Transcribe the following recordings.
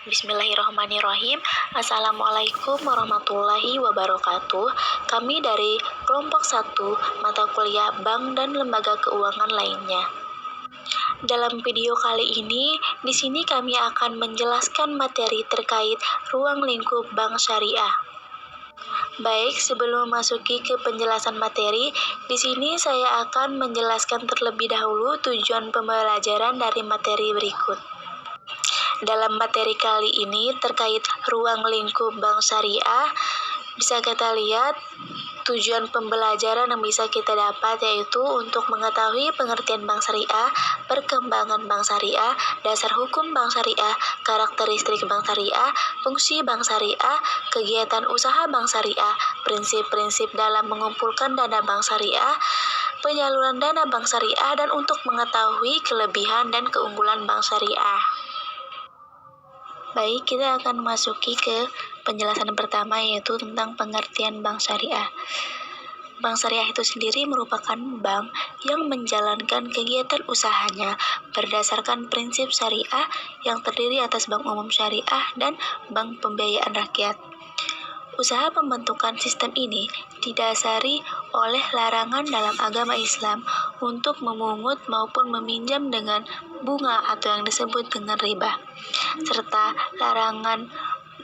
Bismillahirrahmanirrahim. Assalamualaikum warahmatullahi wabarakatuh. Kami dari kelompok 1 mata kuliah Bank dan Lembaga Keuangan lainnya. Dalam video kali ini, di sini kami akan menjelaskan materi terkait ruang lingkup bank syariah. Baik, sebelum memasuki ke penjelasan materi, di sini saya akan menjelaskan terlebih dahulu tujuan pembelajaran dari materi berikut. Dalam materi kali ini terkait ruang lingkup bank syariah, bisa kita lihat tujuan pembelajaran yang bisa kita dapat yaitu untuk mengetahui pengertian bank syariah, perkembangan bank syariah, dasar hukum bank syariah, karakteristik bank syariah, fungsi bank syariah, kegiatan usaha bank syariah, prinsip-prinsip dalam mengumpulkan dana bank syariah, penyaluran dana bank syariah, dan untuk mengetahui kelebihan dan keunggulan bank syariah. Baik, kita akan memasuki ke penjelasan pertama yaitu tentang pengertian bank syariah. Bank syariah itu sendiri merupakan bank yang menjalankan kegiatan usahanya berdasarkan prinsip syariah yang terdiri atas bank umum syariah dan bank pembiayaan rakyat. Usaha pembentukan sistem ini didasari oleh larangan dalam agama Islam untuk memungut maupun meminjam dengan bunga atau yang disebut dengan riba, serta larangan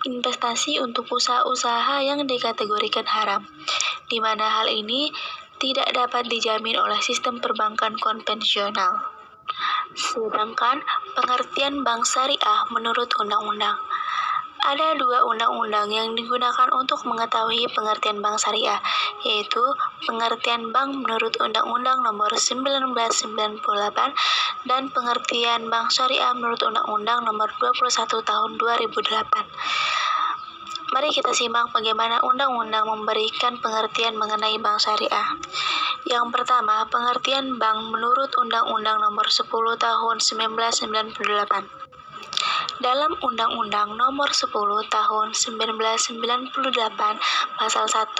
investasi untuk usaha-usaha yang dikategorikan haram, di mana hal ini tidak dapat dijamin oleh sistem perbankan konvensional. Sedangkan pengertian bank syariah menurut undang-undang. Ada 2 undang-undang yang digunakan untuk mengetahui pengertian bank syariah, yaitu pengertian bank menurut Undang-Undang Nomor 1998 dan pengertian bank syariah menurut Undang-Undang Nomor 21 Tahun 2008. Mari kita simak bagaimana undang-undang memberikan pengertian mengenai bank syariah. Yang pertama, pengertian bank menurut Undang-Undang Nomor 10 Tahun 1998. Dalam Undang-Undang Nomor 10 Tahun 1998, Pasal 1,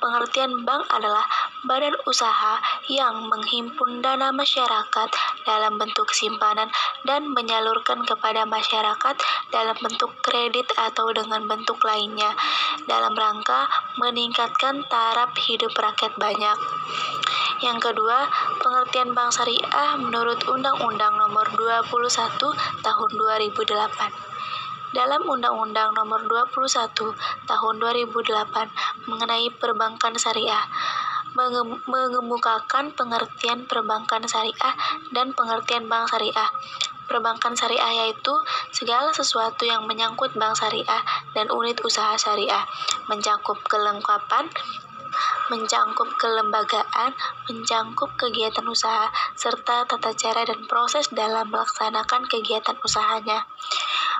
pengertian bank adalah badan usaha yang menghimpun dana masyarakat dalam bentuk simpanan dan menyalurkan kepada masyarakat dalam bentuk kredit atau dengan bentuk lainnya dalam rangka meningkatkan taraf hidup rakyat banyak. Yang kedua, pengertian bank syariah menurut Undang-Undang Nomor 21 Tahun 2008. Dalam Undang-Undang Nomor 21 Tahun 2008 mengenai perbankan syariah, mengemukakan pengertian perbankan syariah dan pengertian bank syariah. Perbankan syariah yaitu segala sesuatu yang menyangkut bank syariah dan unit usaha syariah, mencakup kelengkapan, mencangkup kelembagaan, mencangkup kegiatan usaha, serta tata cara dan proses dalam melaksanakan kegiatan usahanya.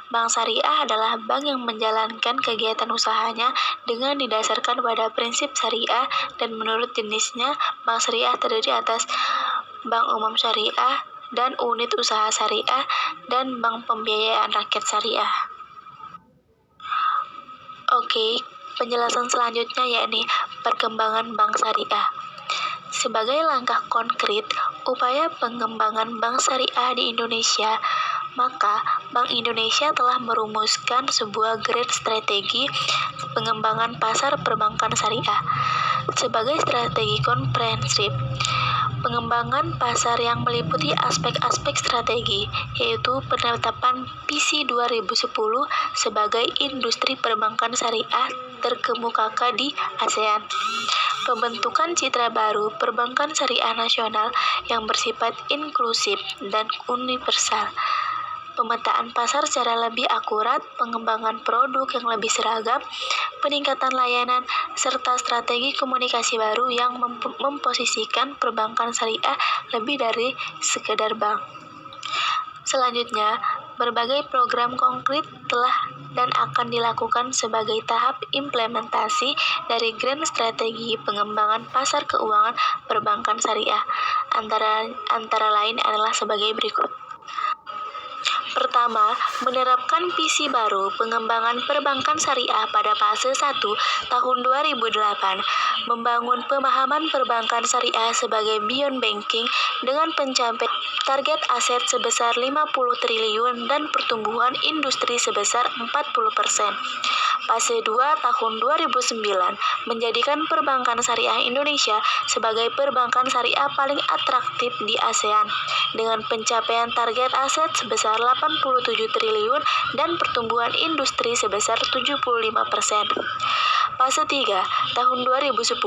Bank syariah adalah bank yang menjalankan kegiatan usahanya dengan didasarkan pada prinsip syariah dan menurut jenisnya, bank syariah terdiri atas bank umum syariah dan unit usaha syariah dan bank pembiayaan rakyat syariah. Oke, penjelasan selanjutnya yakni perkembangan bank syariah. Sebagai langkah konkret upaya pengembangan bank syariah di Indonesia, maka Bank Indonesia telah merumuskan sebuah grand strategi pengembangan pasar perbankan syariah. Sebagai strategi komprehensif, pengembangan pasar yang meliputi aspek-aspek strategi, yaitu penetapan visi 2010 sebagai industri perbankan syariah terkemuka di ASEAN. Pembentukan citra baru perbankan syariah nasional yang bersifat inklusif dan universal. Pemetaan pasar secara lebih akurat, pengembangan produk yang lebih seragam, peningkatan layanan, serta strategi komunikasi baru yang memposisikan perbankan syariah lebih dari sekedar bank. Selanjutnya, berbagai program konkret telah dan akan dilakukan sebagai tahap implementasi dari grand strategi pengembangan pasar keuangan perbankan syariah. Antara lain adalah sebagai berikut. Pertama, menerapkan visi baru pengembangan perbankan syariah pada fase 1 tahun 2008, membangun pemahaman perbankan syariah sebagai beyond banking dengan pencapaian target aset sebesar 50 triliun dan pertumbuhan industri sebesar 40%. Fase 2 tahun 2009 menjadikan perbankan syariah Indonesia sebagai perbankan syariah paling atraktif di ASEAN dengan pencapaian target aset sebesar 87 triliun dan pertumbuhan industri sebesar 75%. Fase 3 tahun 2010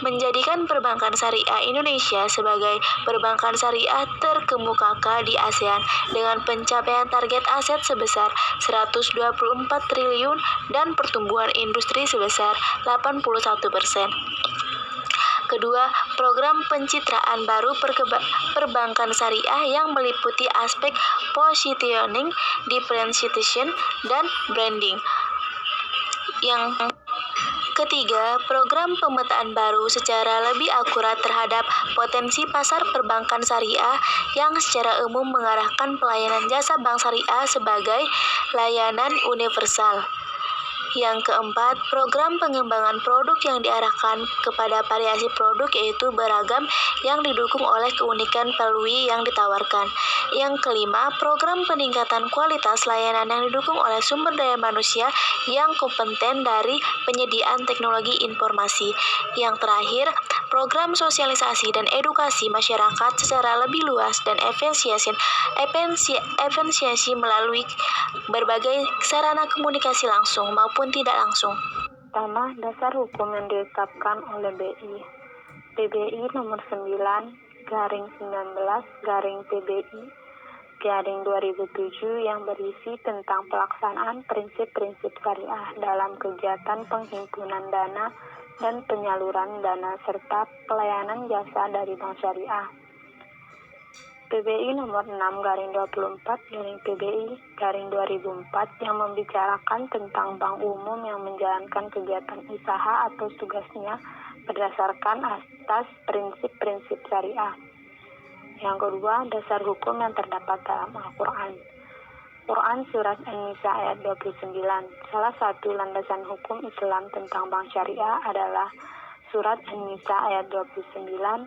menjadikan perbankan syariah Indonesia sebagai perbankan syariah terkemuka di ASEAN dengan pencapaian target aset sebesar 124 triliun dan pertumbuhan industri sebesar 81%. Kedua, program pencitraan baru perbankan syariah yang meliputi aspek positioning, differentiation, dan branding. Yang ketiga, program pemetaan baru secara lebih akurat terhadap potensi pasar perbankan syariah yang secara umum mengarahkan pelayanan jasa bank syariah sebagai layanan universal. Yang keempat, program pengembangan produk yang diarahkan kepada variasi produk yaitu beragam yang didukung oleh keunikan value yang ditawarkan. Yang kelima, program peningkatan kualitas layanan yang didukung oleh sumber daya manusia yang kompeten dari penyediaan teknologi informasi. Yang terakhir, program sosialisasi dan edukasi masyarakat secara lebih luas dan efisiensi melalui berbagai sarana komunikasi langsung maupun tidak langsung. Pertama, dasar hukum yang ditetapkan oleh BI. PBI nomor 9/19/PBI/2007 yang berisi tentang pelaksanaan prinsip-prinsip syariah dalam kegiatan penghimpunan dana dan penyaluran dana serta pelayanan jasa dari bank syariah. PBI nomor 6/24/PBI/2004 yang membicarakan tentang bank umum yang menjalankan kegiatan usaha atau tugasnya berdasarkan atas prinsip-prinsip syariah. Yang kedua, dasar hukum yang terdapat dalam Al-Quran. Quran Surat An-Nisa ayat 29. Salah satu landasan hukum Islam tentang bank syariah adalah Surat An-Nisa ayat 29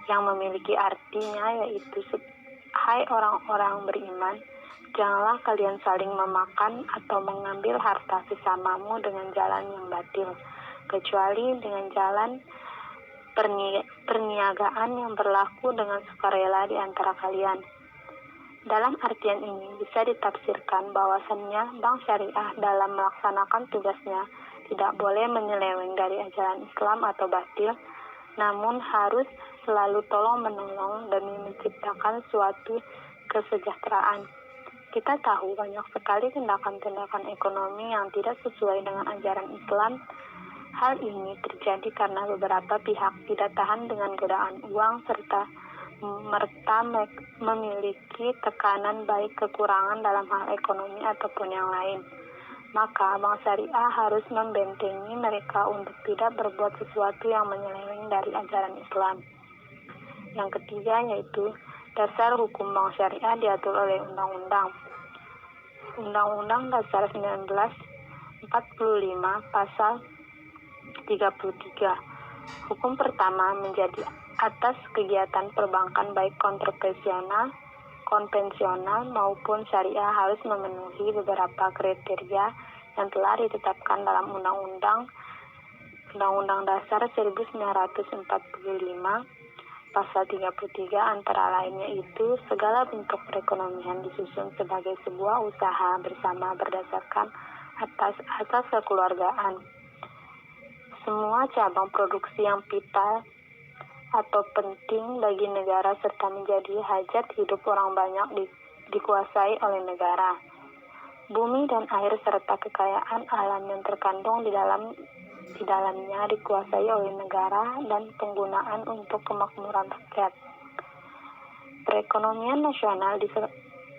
yang memiliki artinya yaitu, hai orang-orang beriman, janganlah kalian saling memakan atau mengambil harta sesamamu dengan jalan yang batil, kecuali dengan jalan perniagaan yang berlaku dengan sukarela di antara kalian. Dalam artian ini bisa ditafsirkan bahwasannya bank syariah dalam melaksanakan tugasnya tidak boleh menyeleweng dari ajaran Islam atau batil, namun harus selalu tolong-menolong demi menciptakan suatu kesejahteraan. Kita tahu banyak sekali tindakan-tindakan ekonomi yang tidak sesuai dengan ajaran Islam. Hal ini terjadi karena beberapa pihak tidak tahan dengan godaan uang serta merta memiliki tekanan baik kekurangan dalam hal ekonomi ataupun yang lain. Maka bank syariah harus membentengi mereka untuk tidak berbuat sesuatu yang menyeleweng dari ajaran Islam. Yang ketiga yaitu dasar hukum bank syariah diatur oleh Undang-Undang Dasar 1945 Pasal 33. Hukum pertama menjadi atas kegiatan perbankan baik konvensional maupun syariah harus memenuhi beberapa kriteria yang telah ditetapkan dalam Undang-Undang Dasar 1945 Pasal 33, antara lainnya itu segala bentuk perekonomian disusun sebagai sebuah usaha bersama berdasarkan atas asas kekeluargaan. Semua cabang produksi yang vital atau penting bagi negara serta menjadi hajat hidup orang banyak dikuasai oleh negara. Bumi dan air serta kekayaan alam yang terkandung di dalamnya dikuasai oleh negara dan penggunaan untuk kemakmuran rakyat. Perekonomian nasional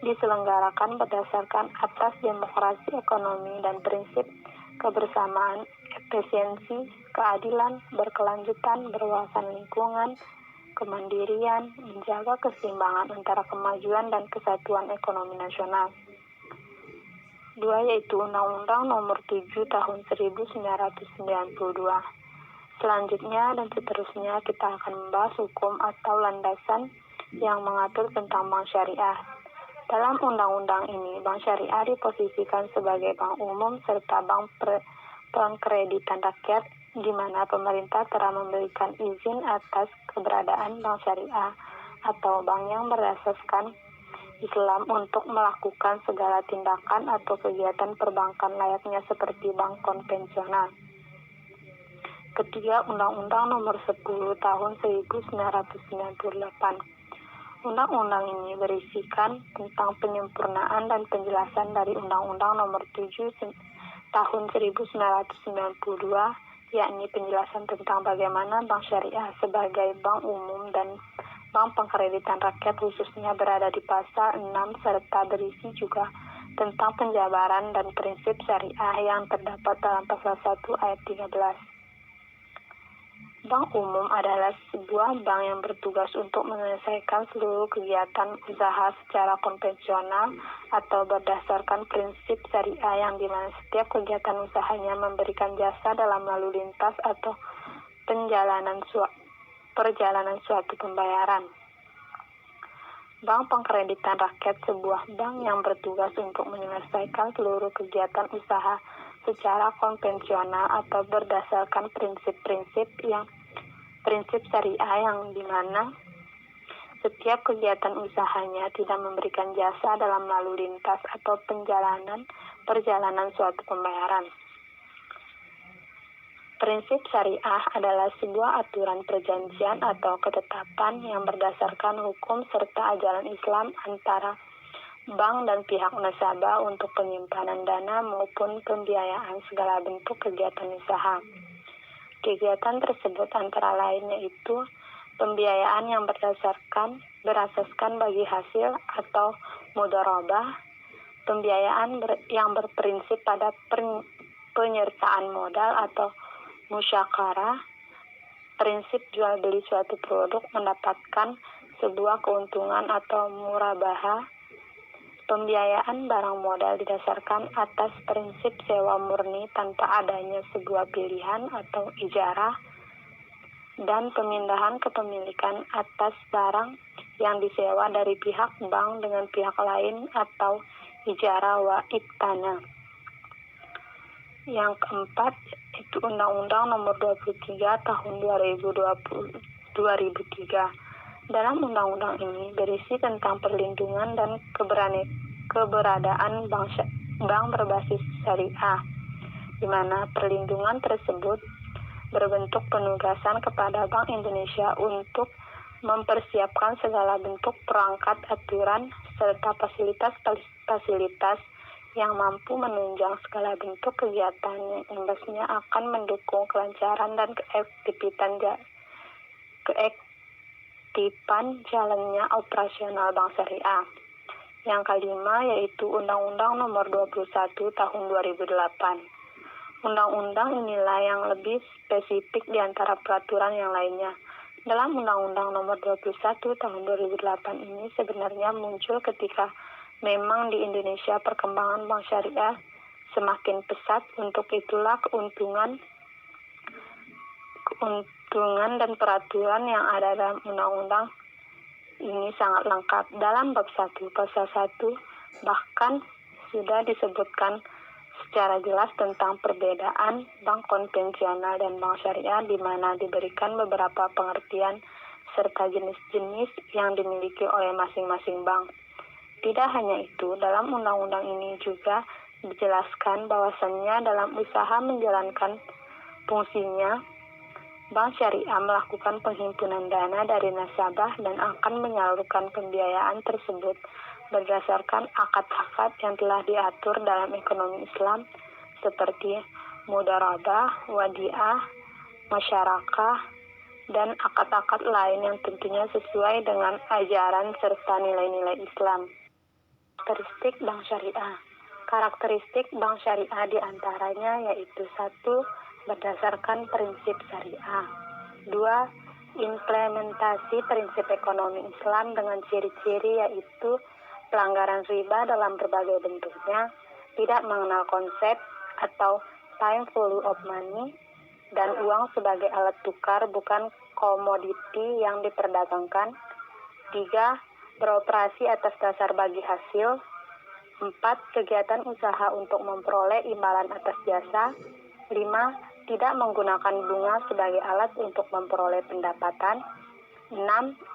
diselenggarakan berdasarkan atas demokrasi ekonomi dan prinsip kebersamaan, efisiensi, keadilan, berkelanjutan, berwawasan lingkungan, kemandirian, menjaga keseimbangan antara kemajuan dan kesatuan ekonomi nasional. 2 yaitu Undang-Undang Nomor 7 Tahun 1992. Selanjutnya dan seterusnya kita akan membahas hukum atau landasan yang mengatur tentang bank syariah. Dalam undang-undang ini, bank syariah diposisikan sebagai bank umum serta bank pengkreditan rakyat, di mana pemerintah telah memberikan izin atas keberadaan bank syariah atau bank yang berdasarkan Islam untuk melakukan segala tindakan atau kegiatan perbankan layaknya seperti bank konvensional. Ketiga, Undang-Undang Nomor 10 Tahun 1998. Undang-undang ini berisikan tentang penyempurnaan dan penjelasan dari Undang-Undang Nomor 7 Tahun 1992, yakni penjelasan tentang bagaimana bank syariah sebagai bank umum dan bank pengkreditan rakyat khususnya berada di pasal 6 serta berisi juga tentang penjabaran dan prinsip syariah yang terdapat dalam pasal 1 ayat 13. Bank umum adalah sebuah bank yang bertugas untuk menyelesaikan seluruh kegiatan usaha secara konvensional atau berdasarkan prinsip syariah yang dimana setiap kegiatan usahanya memberikan jasa dalam lalu lintas atau perjalanan suatu pembayaran. Bank pengkreditan rakyat sebuah bank yang bertugas untuk menyelesaikan seluruh kegiatan usaha secara konvensional atau berdasarkan prinsip syariah yang dimana setiap kegiatan usahanya tidak memberikan jasa dalam lalu lintas atau perjalanan suatu pembayaran. Prinsip syariah adalah sebuah aturan perjanjian atau ketetapan yang berdasarkan hukum serta ajaran Islam antara bank dan pihak nasabah untuk penyimpanan dana maupun pembiayaan segala bentuk kegiatan usaha. Kegiatan tersebut antara lain yaitu pembiayaan yang berasaskan bagi hasil atau mudharabah, pembiayaan yang berprinsip pada penyertaan modal atau musyakarah, prinsip jual beli suatu produk mendapatkan sebuah keuntungan atau murabahah, pembiayaan barang modal didasarkan atas prinsip sewa murni tanpa adanya sebuah pilihan atau ijarah, dan pemindahan kepemilikan atas barang yang disewa dari pihak bank dengan pihak lain atau ijarah wa iktana. Yang keempat, itu Undang-Undang Nomor 23 Tahun 2003. Dalam undang-undang ini berisi tentang perlindungan dan keberadaan bank berbasis syariah, di mana perlindungan tersebut berbentuk penugasan kepada Bank Indonesia untuk mempersiapkan segala bentuk perangkat aturan serta fasilitas yang mampu menunjang segala bentuk kegiatan yang imbasnya akan mendukung kelancaran dan keaktifan jalannya operasional bank syariah. Yang kelima yaitu Undang-Undang Nomor 21 Tahun 2008. Undang-undang inilah yang lebih spesifik di antara peraturan yang lainnya. Dalam Undang-Undang Nomor 21 Tahun 2008 ini sebenarnya muncul ketika memang di Indonesia perkembangan bank syariah semakin pesat. Untuk itulah keuntungan dan peraturan yang ada dalam undang-undang ini sangat lengkap. Dalam bab 1 pasal 1 bahkan sudah disebutkan secara jelas tentang perbedaan bank konvensional dan bank syariah, di mana diberikan beberapa pengertian serta jenis-jenis yang dimiliki oleh masing-masing bank. Tidak hanya itu, dalam undang-undang ini juga dijelaskan bahwasannya dalam usaha menjalankan fungsinya, bank syariah melakukan penghimpunan dana dari nasabah dan akan menyalurkan pembiayaan tersebut berdasarkan akad-akad yang telah diatur dalam ekonomi Islam seperti mudharabah, wadiah, masyarakah, dan akad-akad lain yang tentunya sesuai dengan ajaran serta nilai-nilai Islam. Karakteristik bank syariah. Karakteristik bank syariah diantaranya yaitu 1. Berdasarkan prinsip syariah. 2. Implementasi prinsip ekonomi Islam dengan ciri-ciri yaitu pelanggaran riba dalam berbagai bentuknya, tidak mengenal konsep atau time value of money, dan uang sebagai alat tukar bukan komoditi yang diperdagangkan, 3. Beroperasi atas dasar bagi hasil. 4. Kegiatan usaha untuk memperoleh imbalan atas jasa. 5. Tidak menggunakan bunga sebagai alat untuk memperoleh pendapatan. 6.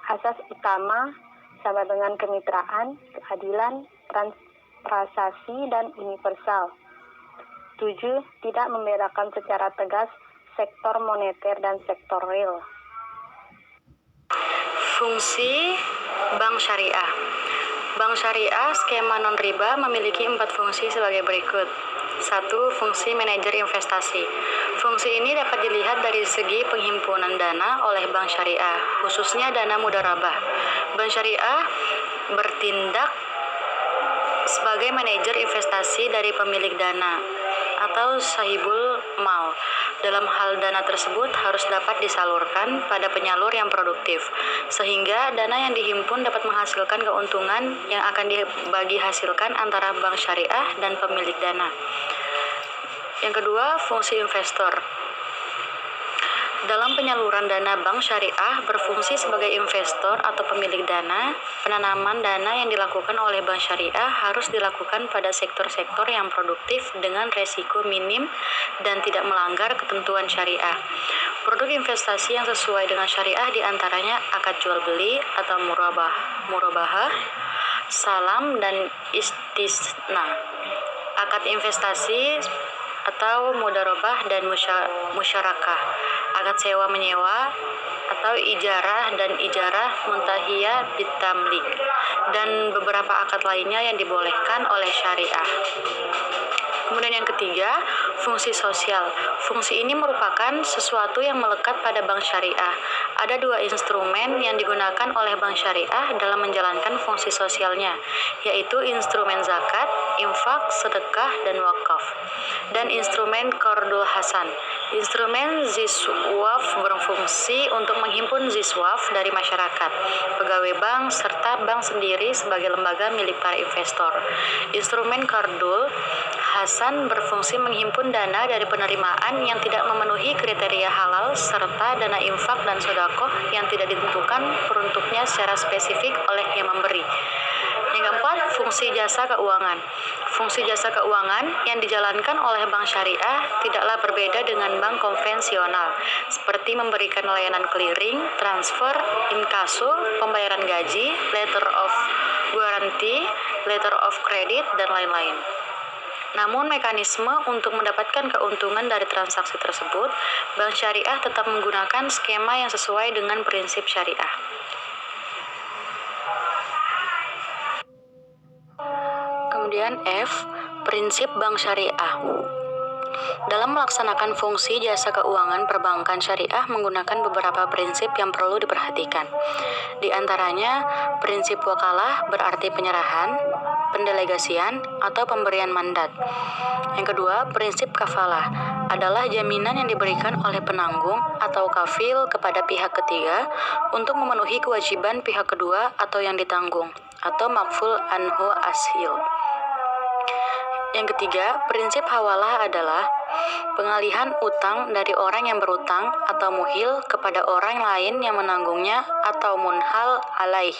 Asas utama sama dengan kemitraan, keadilan, prasasi, dan universal. 7. Tidak membedakan secara tegas sektor moneter dan sektor real. Fungsi bank syariah. Bank syariah skema non-riba memiliki 4 fungsi sebagai berikut. 1. Fungsi manajer investasi. Fungsi ini dapat dilihat dari segi penghimpunan dana oleh bank syariah, khususnya dana mudharabah. Bank syariah bertindak sebagai manajer investasi dari pemilik dana atau sahibul mal. Dalam hal dana tersebut harus dapat disalurkan pada penyalur yang produktif, sehingga dana yang dihimpun dapat menghasilkan keuntungan yang akan dibagi hasilkan antara bank syariah dan pemilik dana. Yang kedua, fungsi investor. Dalam penyaluran dana, bank syariah berfungsi sebagai investor atau pemilik dana. Penanaman dana yang dilakukan oleh bank syariah harus dilakukan pada sektor-sektor yang produktif dengan resiko minim dan tidak melanggar ketentuan syariah. Produk investasi yang sesuai dengan syariah diantaranya akad jual beli atau murabahah, salam, dan istisna. Akad investasi atau mudharabah dan musyarakah, akad sewa menyewa atau ijarah dan ijarah muntahiyah bitamlik, dan beberapa akad lainnya yang dibolehkan oleh syariah. Kemudian yang ketiga, fungsi sosial. Fungsi ini merupakan sesuatu yang melekat pada bank syariah. Ada 2 instrumen yang digunakan oleh bank syariah dalam menjalankan fungsi sosialnya, yaitu instrumen zakat, infak, sedekah, dan wakaf, dan instrumen qardul hasan. Instrumen ziswaf berfungsi untuk menghimpun ziswaf dari masyarakat, pegawai bank, serta bank sendiri sebagai lembaga milik para investor. Instrumen qardul hasan berfungsi menghimpun dana dari penerimaan yang tidak memenuhi kriteria halal, serta dana infak dan sedekah yang tidak ditentukan peruntuknya secara spesifik oleh yang memberi. Yang keempat, fungsi jasa keuangan. Fungsi jasa keuangan yang dijalankan oleh bank syariah tidaklah berbeda dengan bank konvensional, seperti memberikan layanan clearing, transfer, inkaso, pembayaran gaji, letter of guarantee, letter of credit, dan lain-lain. Namun mekanisme untuk mendapatkan keuntungan dari transaksi tersebut, bank syariah tetap menggunakan skema yang sesuai dengan prinsip syariah. Kemudian F, prinsip bank syariah. Dalam melaksanakan fungsi jasa keuangan perbankan syariah menggunakan beberapa prinsip yang perlu diperhatikan. Di antaranya, prinsip wakalah berarti penyerahan, pendelegasian, atau pemberian mandat. Yang kedua, prinsip kafalah adalah jaminan yang diberikan oleh penanggung atau kafil kepada pihak ketiga untuk memenuhi kewajiban pihak kedua atau yang ditanggung, atau makful anhu ashil. Yang ketiga, prinsip hawalah adalah pengalihan utang dari orang yang berutang atau muhil kepada orang lain yang menanggungnya atau munhal alaih.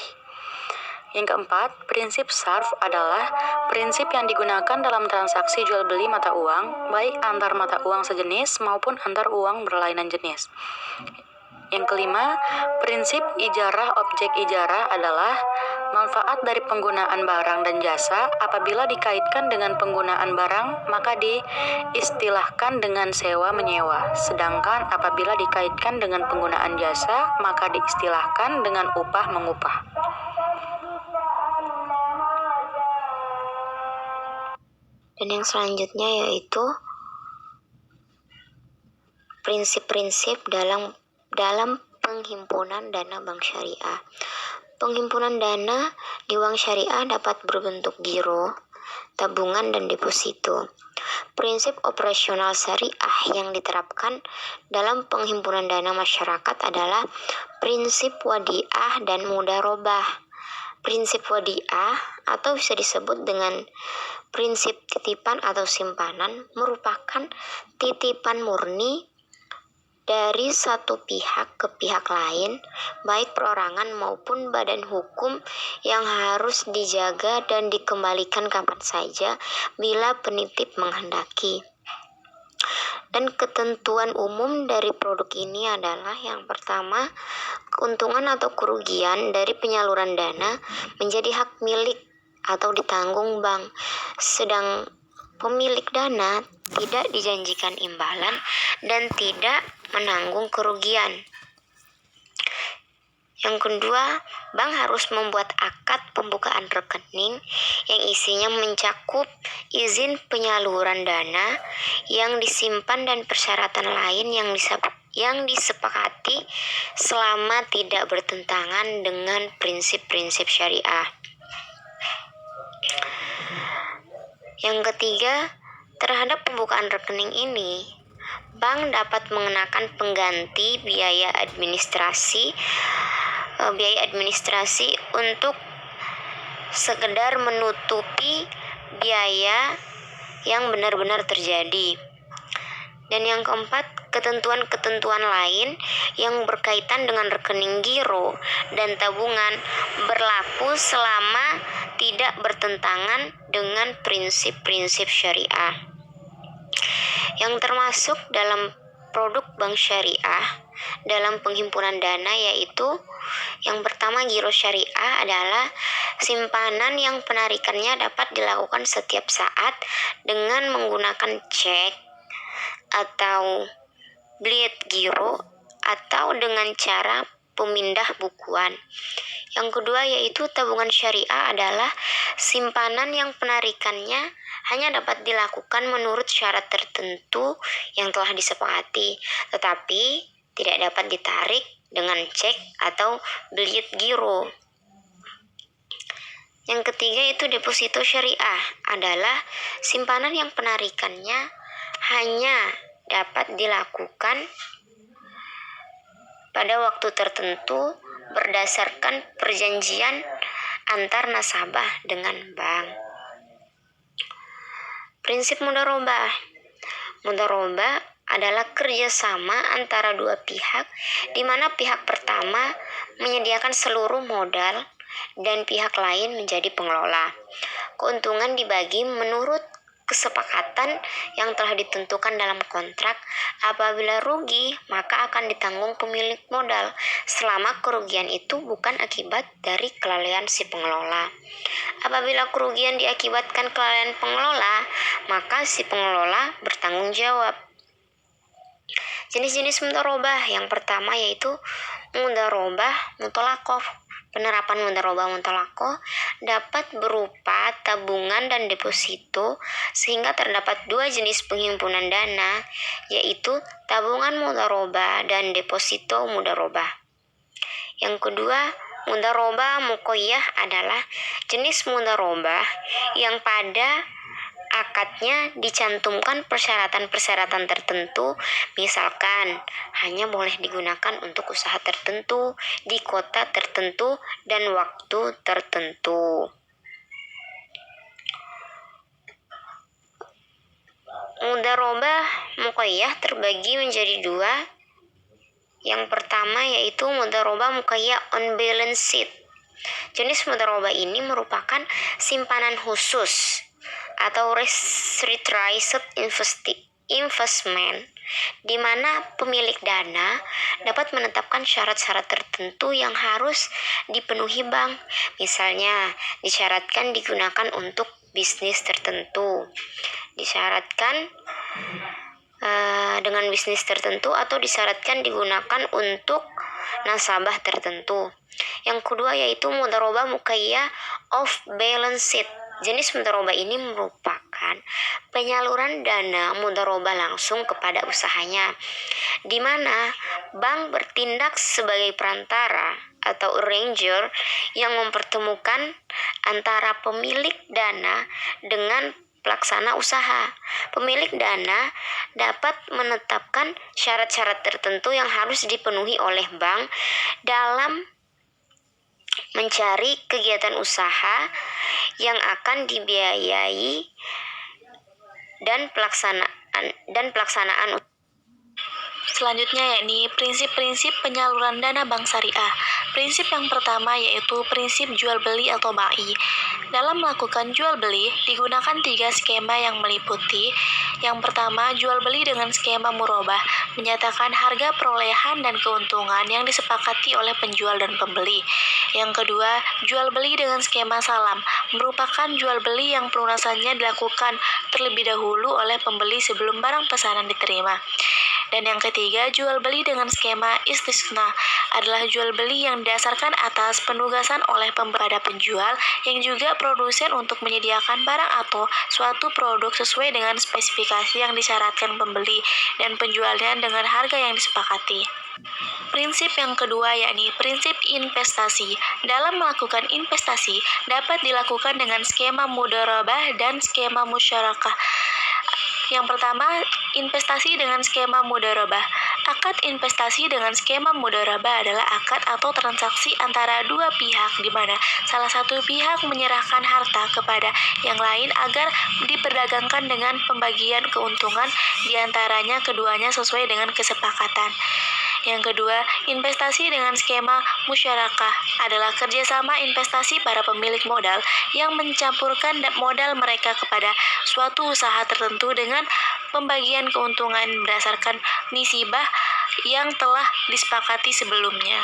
Yang keempat, prinsip sarf adalah prinsip yang digunakan dalam transaksi jual beli mata uang, baik antar mata uang sejenis maupun antar uang berlainan jenis. Yang kelima, prinsip ijarah objek ijarah adalah manfaat dari penggunaan barang dan jasa apabila dikaitkan dengan penggunaan barang maka diistilahkan dengan sewa menyewa, sedangkan apabila dikaitkan dengan penggunaan jasa maka diistilahkan dengan upah mengupah. Dan yang selanjutnya yaitu prinsip-prinsip dalam penghimpunan dana bank syariah. Penghimpunan dana di bank syariah dapat berbentuk giro, tabungan, dan deposito. Prinsip operasional syariah yang diterapkan dalam penghimpunan dana masyarakat adalah prinsip wadiah dan mudharabah. Prinsip wadiah atau bisa disebut dengan prinsip titipan atau simpanan merupakan titipan murni dari satu pihak ke pihak lain, baik perorangan maupun badan hukum, yang harus dijaga dan dikembalikan kapan saja bila penitip menghendaki. Dan ketentuan umum dari produk ini adalah yang pertama, keuntungan atau kerugian dari penyaluran dana menjadi hak milik atau ditanggung bank, sedang pemilik dana tidak dijanjikan imbalan dan tidak menanggung kerugian. Yang kedua, bank harus membuat akad pembukaan rekening yang isinya mencakup izin penyaluran dana yang disimpan dan persyaratan lain yang disepakati selama tidak bertentangan dengan prinsip-prinsip syariah. Yang ketiga, terhadap pembukaan rekening ini, bank dapat mengenakan pengganti biaya administrasi untuk sekedar menutupi biaya yang benar-benar terjadi. Dan yang keempat, ketentuan-ketentuan lain yang berkaitan dengan rekening giro dan tabungan berlaku selama tidak bertentangan dengan prinsip-prinsip syariah. Yang termasuk dalam produk bank syariah dalam penghimpunan dana yaitu yang pertama, giro syariah adalah simpanan yang penarikannya dapat dilakukan setiap saat dengan menggunakan cek atau bleed giro atau dengan cara pemindah bukuan. Yang kedua yaitu tabungan syariah adalah simpanan yang penarikannya hanya dapat dilakukan menurut syarat tertentu yang telah disepakati, tetapi tidak dapat ditarik dengan cek atau bleed giro. Yang ketiga itu deposito syariah adalah simpanan yang penarikannya hanya dapat dilakukan pada waktu tertentu berdasarkan perjanjian antar nasabah dengan bank. Prinsip mudharabah. Mudharabah adalah kerjasama antara dua pihak, di mana pihak pertama menyediakan seluruh modal dan pihak lain menjadi pengelola. Keuntungan dibagi menurut kesepakatan yang telah ditentukan dalam kontrak. Apabila rugi, maka akan ditanggung pemilik modal selama kerugian itu bukan akibat dari kelalaian si pengelola. Apabila kerugian diakibatkan kelalaian pengelola, maka si pengelola bertanggung jawab. Jenis-jenis mudharabah yang pertama yaitu mudharabah muthalaqah. Penerapan mudharabah muthalaqah dapat berupa tabungan dan deposito, sehingga terdapat dua jenis penghimpunan dana, yaitu tabungan mudharabah dan deposito mudharabah. Yang kedua, mudharabah muqayyah adalah jenis mudharabah yang pada akadnya dicantumkan persyaratan-persyaratan tertentu, misalkan hanya boleh digunakan untuk usaha tertentu, di kota tertentu, dan waktu tertentu. Mudharabah muqayyah terbagi menjadi dua. Yang pertama yaitu mudharabah muqayyah on balance sheet. Jenis mudharabah ini merupakan simpanan khusus atau restricted investment, di mana pemilik dana dapat menetapkan syarat-syarat tertentu yang harus dipenuhi bank. Misalnya, disyaratkan digunakan untuk bisnis tertentu, disyaratkan dengan bisnis tertentu, atau disyaratkan digunakan untuk nasabah tertentu. Yang kedua yaitu mudharabah muqayyah off balance sheet. Jenis mudharabah ini merupakan penyaluran dana mudharabah langsung kepada usahanya, di mana bank bertindak sebagai perantara atau arranger yang mempertemukan antara pemilik dana dengan pelaksana usaha. Pemilik dana dapat menetapkan syarat-syarat tertentu yang harus dipenuhi oleh bank dalam mencari kegiatan usaha yang akan dibiayai dan pelaksanaan Selanjutnya yakni prinsip-prinsip penyaluran dana bank syariah. Prinsip yang pertama yaitu prinsip jual beli atau ba'i. Dalam melakukan jual beli digunakan 3 skema yang meliputi: yang pertama, jual beli dengan skema murabah, menyatakan harga perolehan dan keuntungan yang disepakati oleh penjual dan pembeli. Yang kedua, jual beli dengan skema salam, merupakan jual beli yang pelunasannya dilakukan terlebih dahulu oleh pembeli sebelum barang pesanan diterima. Dan yang ketiga, jual beli dengan skema istisna adalah jual beli yang didasarkan atas penugasan oleh pada penjual yang juga produsen untuk menyediakan barang atau suatu produk sesuai dengan spesifikasi yang disyaratkan pembeli dan penjualnya dengan harga yang disepakati. Prinsip yang kedua yakni prinsip investasi. Dalam melakukan investasi dapat dilakukan dengan skema mudharabah dan skema musyarakah. Yang pertama, investasi dengan skema mudharabah. Akad investasi dengan skema mudharabah adalah akad atau transaksi antara dua pihak di mana salah satu pihak menyerahkan harta kepada yang lain agar diperdagangkan dengan pembagian keuntungan di antaranya keduanya sesuai dengan kesepakatan. Yang kedua, investasi dengan skema musyarakah adalah kerjasama investasi para pemilik modal yang mencampurkan modal mereka kepada suatu usaha tertentu dengan pembagian keuntungan berdasarkan nisibah yang telah disepakati sebelumnya.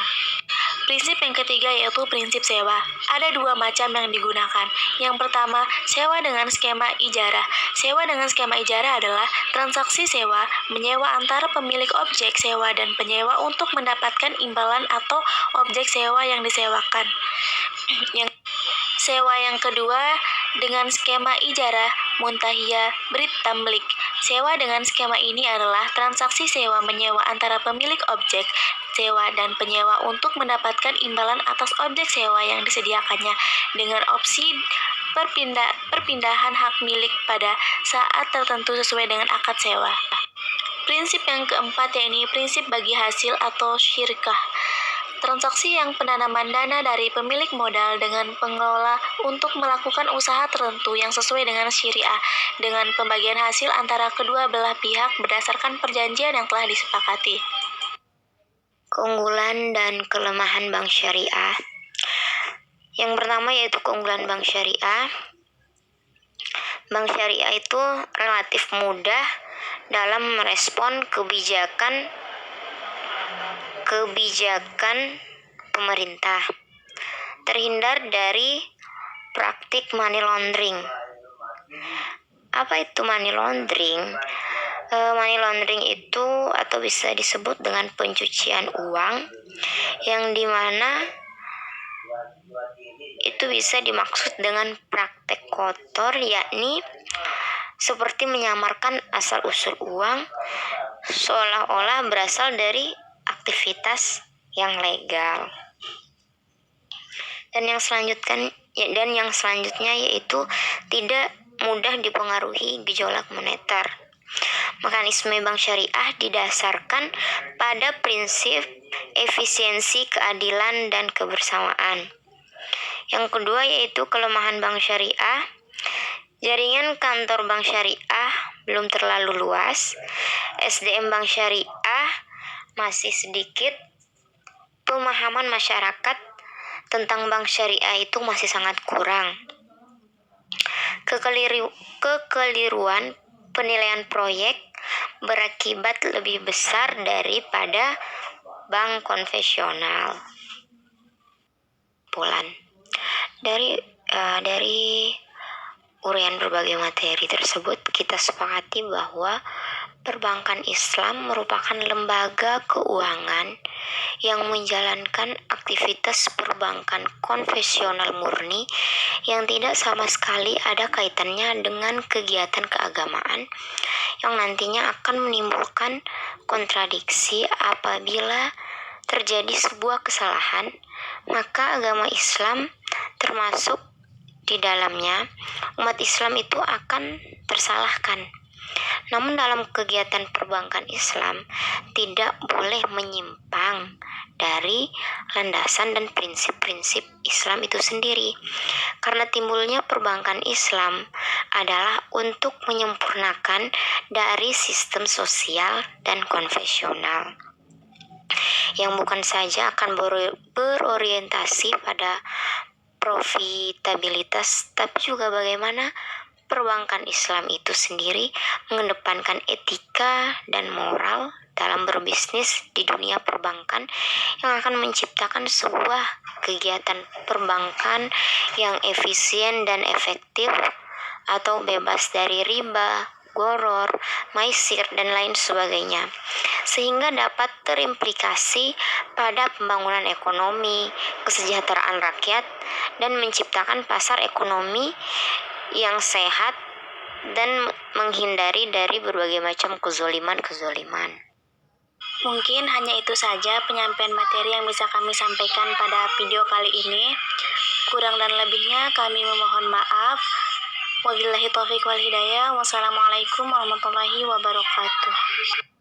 Prinsip yang ketiga yaitu prinsip sewa. Ada 2 macam yang digunakan. Yang pertama, sewa dengan skema ijarah. Sewa dengan skema ijarah adalah transaksi sewa menyewa antara pemilik objek sewa dan penyewa untuk mendapatkan imbalan atau objek sewa yang disewakan. Yang sewa yang kedua dengan skema ijarah muntahiyah brit tamlik. Sewa dengan skema ini adalah transaksi sewa menyewa antara pemilik objek sewa dan penyewa untuk mendapatkan imbalan atas objek sewa yang disediakannya dengan opsi perpindahan hak milik pada saat tertentu sesuai dengan akad sewa. Prinsip yang keempat yakni prinsip bagi hasil atau syirkah. Transaksi yang penanaman dana dari pemilik modal dengan pengelola untuk melakukan usaha tertentu yang sesuai dengan syariah dengan pembagian hasil antara kedua belah pihak berdasarkan perjanjian yang telah disepakati. Keunggulan dan kelemahan bank syariah. Yang pertama yaitu keunggulan bank syariah. Bank syariah itu relatif mudah dalam merespon kebijakan pemerintah, terhindar dari praktik money laundering. Apa itu money laundering? Money laundering itu atau bisa disebut dengan pencucian uang, yang dimana itu bisa dimaksud dengan praktek kotor, yakni seperti menyamarkan asal-usul uang seolah-olah berasal dari aktivitas yang legal. Dan yang selanjutnya yaitu tidak mudah dipengaruhi gejolak moneter. Mekanisme bank syariah didasarkan pada prinsip efisiensi, keadilan, dan kebersamaan. Yang kedua yaitu kelemahan bank syariah. Jaringan kantor bank syariah belum terlalu luas. SDM bank syariah masih sedikit. Pemahaman masyarakat tentang bank syariah itu masih sangat kurang. Kekeliruan penilaian proyek berakibat lebih besar daripada bank konvensional. Dari uraian berbagai materi tersebut, kita sepakati bahwa perbankan Islam merupakan lembaga keuangan yang menjalankan aktivitas perbankan konvensional murni yang tidak sama sekali ada kaitannya dengan kegiatan keagamaan yang nantinya akan menimbulkan kontradiksi. Apabila terjadi sebuah kesalahan, maka agama Islam termasuk di dalamnya, umat Islam itu akan tersalahkan. Namun dalam kegiatan perbankan Islam tidak boleh menyimpang dari landasan dan prinsip-prinsip Islam itu sendiri. Karena timbulnya perbankan Islam adalah untuk menyempurnakan dari sistem sosial dan konvensional yang bukan saja akan berorientasi pada profitabilitas, tapi juga bagaimana perbankan Islam itu sendiri mengedepankan etika dan moral dalam berbisnis di dunia perbankan yang akan menciptakan sebuah kegiatan perbankan yang efisien dan efektif atau bebas dari riba, goror, maisir, dan lain sebagainya, sehingga dapat terimplikasi pada pembangunan ekonomi, kesejahteraan rakyat, dan menciptakan pasar ekonomi yang sehat dan menghindari dari berbagai macam kezoliman. Mungkin hanya itu saja penyampaian materi yang bisa kami sampaikan pada video kali ini. Kurang dan lebihnya kami memohon maaf. Wabillahi taufiq wal hidayah. Wassalamualaikum warahmatullahi wabarakatuh.